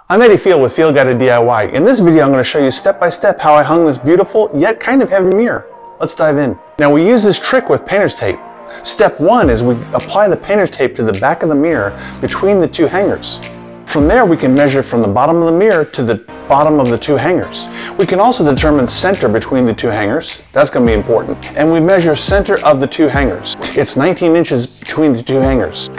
I'm Eddie Field with Field Guided DIY. In this video I'm going to show you step by step how I hung this beautiful yet kind of heavy mirror. Let's dive in. Now we use this trick with painter's tape. Step 1 is we apply the painter's tape to the back of the mirror between the two hangers. From there we can measure from the bottom of the mirror to the bottom of the two hangers. We can also determine center between the two hangers. That's going to be important. And we measure center of the two hangers. It's 19 inches between the two hangers.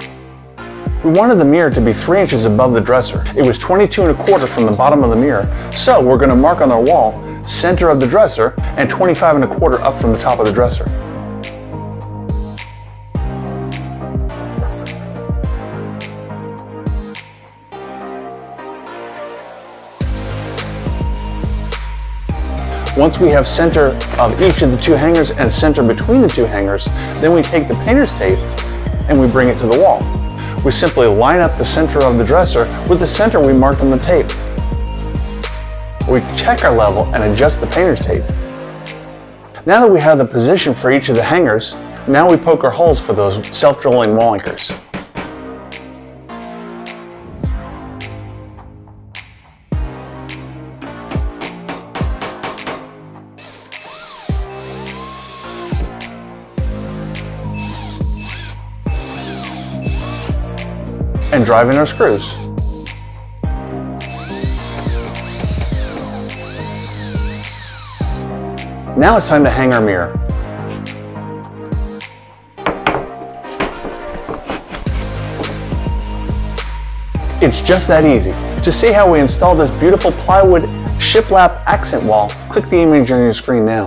We wanted the mirror to be 3 inches above the dresser. It was 22 1/4 from the bottom of the mirror, so we're going to mark on our wall center of the dresser and 25 1/4 up from the top of the dresser. Once we have center of each of the two hangers and center between the two hangers, then we take the painter's tape and we bring it to the wall. We simply line up the center of the dresser with the center we marked on the tape. We check our level and adjust the painter's tape. Now that we have the position for each of the hangers, now we poke our holes for those self-drilling wall anchors. And drive in our screws. Now it's time to hang our mirror. It's just that easy. To see how we install this beautiful plywood shiplap accent wall, click the image on your screen now.